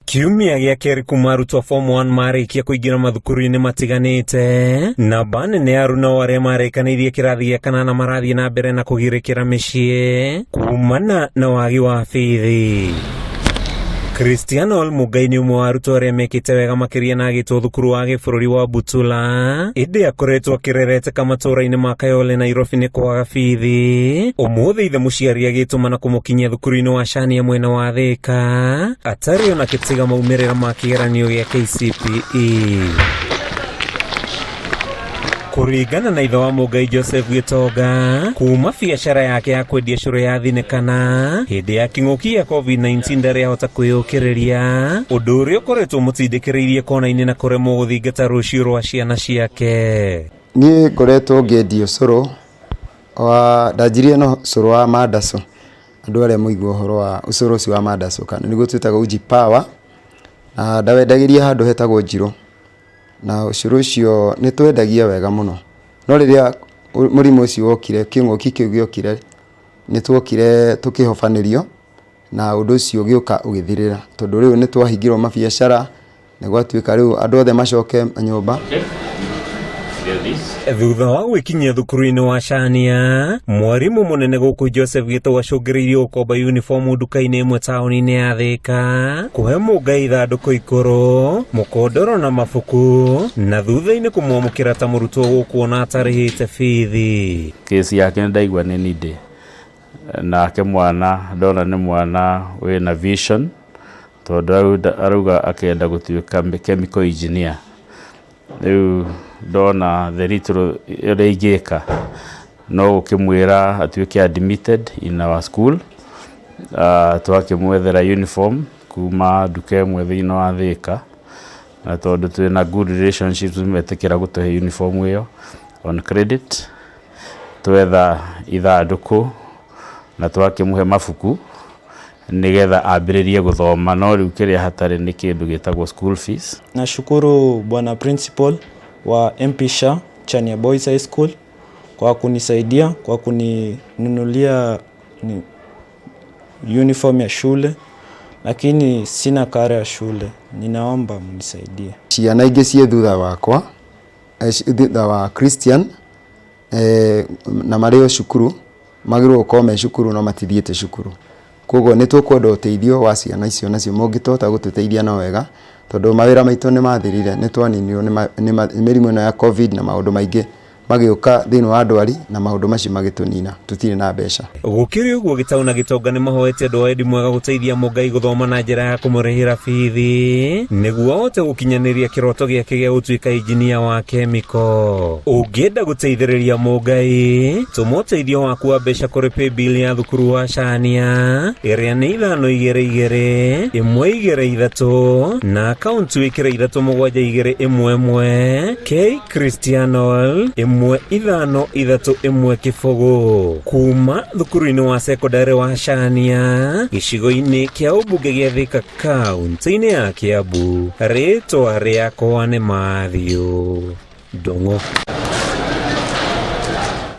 Kiumia gĩa kerĩ kuma arutwo form 1 marĩkia kũingĩra mathukuru-inĩ matiganĩte, namba nene ya aruna arĩa marĩkanĩirie kĩrathi gĩa kanana marathiĩ na mbere na kũgirĩkĩra mĩciĩ kumana na wagi wa bithi. Cristiano Mugai nĩ ũmwe wa arutwo arĩa mekĩte wega makĩria na agĩtwo thukuru wa gĩbũrũri wa Butula, ĩndĩ akoretwo akĩrerete matũũra-inĩ ma Kayole Nairobi nĩ kwaga bithi. Ũmũthĩ ithe mũciari agĩtũmana kũmũkinyia thukuru-inĩ wa Shania mwena wa Thika atarĩ ona gĩtiga maumĩrĩra ma kĩgeranio gĩa KCPE. Kũringana na ithe wa Mugai Joseph Gitonga, kuma biacara yake ya kwendia cũrũ ya thinĩkana hĩndĩ ya kĩng'ũki gĩa COVID-19 ndarĩ ahota kwĩyũkĩrĩria, ũndũ ũrĩa ũkoretwo mũtindĩkĩrĩirie kona-inĩ na kũremwo gũthingata rũciũ rwa ciana ciake. Niĩ ngoretwo ngĩendia ũcũrũ ndanjirie no ũcũrũ wa mandaco. Andũ arĩa mũigua ũhoro wa ũcũrũ ũcio wa mandaco kana nĩguo twĩtaga Uji Power, na ndawendagĩria handũ hetagwo Njirũ, na ũcũrũ ũcio nĩ twendagia wega mũno. No rĩrĩa mũrimũ ũcio wokire, kĩng'ũki kĩu gĩokire, nĩ twokire tũkĩhobanĩrio na ũndũ ũcio ũgĩũka ũgĩthirĩra, tondũ rĩu nĩ twahingirwo mabiacara na gwatuĩka rĩu andũ othe macoke nyũmba. Thutha wa gwĩkinyia thukuru-inĩ wa Shania, mwarimũ mũnene gũkũ Joseph Gitau acũngĩrĩirie gũkomba uniform nduka-inĩ ĩmwe taũni-inĩ ya Thika, kũhe Mugai ithandũkũ ikũrũ, mũkondoro na mabuku, na thutha-inĩ kũmwamũkĩra ta mũrutwo gũkuona atarĩhĩte bithi. Kesi yake ndaigua nĩ nindĩ, nake mwana ndona nĩ mwana wĩna vision, tondũ arauga akenda gũtuĩka chemical engineer. Rĩu ndona the little ũrĩa ingĩka no gũkĩmwĩra atuĩke admitted in our school, twakĩmwethera uniform kuma nduka ĩmwe thĩinĩ wa Thika, na tondũ twĩna good relationships metĩkĩra gũtũhe uniform ĩyo on credit, twetha ithandũkũ na twakĩmũhe mabuku nigetha ambĩrĩrie gũthoma, no rĩu kĩrĩa hatarĩ nĩ kĩndũ gĩtagwo school fees. Nashukuru bwana principal wa MP Shah Chania Boys High School kwa kunisaidia, kwa kuninunulia uniform ya shule, lakini sina karo ya shule. Ninaomba mnisaidie. Ciana ingĩ ciĩ thutha wakwa, thutha wa Christian, na marĩ o cukuru, magĩrĩirwo gũkorwo me cukuru no matithiĩte cukuru. Koguo nĩ tũkwenda ũteithio wa ciana icio nacio mũngĩtũhota gũtũteithia no wega, tondũ mawĩra maitũ nĩ mathirire, nĩ twaninirwo nĩ mĩrimũ ĩno ya COVID na maũndũ maingĩ magĩũka thĩinĩ wa ndwari, na maũndũ macio magĩtũnina, tũtirĩ na mbeca. Gũkĩrĩ ũguo Gitau na Gitonga nĩ mahoete andũ a wendi mwega gũteithia Mugai gũthoma na njĩra ya kũmũrĩhĩra bithi nĩguo ahote gũkinyanĩria kĩroto gĩake gĩa gũtuĩka injinia wa kemiko. Ũngĩenda gũteithĩrĩria Mugai, tũma ũteithio waku wa mbeca kũrĩ paybill ya thukuru wa Shania ĩrĩa nĩ 522 123 na akaunti wĩkĩre 37211 K Cristiano 1531 kĩbũgũ kuma thukuru-inĩ wa secondary wa Shania gĩcigo-inĩ kĩa ũmbunge gĩa Thika kaunti-inĩ ya Kiambu. Rĩtwa rĩakwa nĩ Matthew Ndung'u.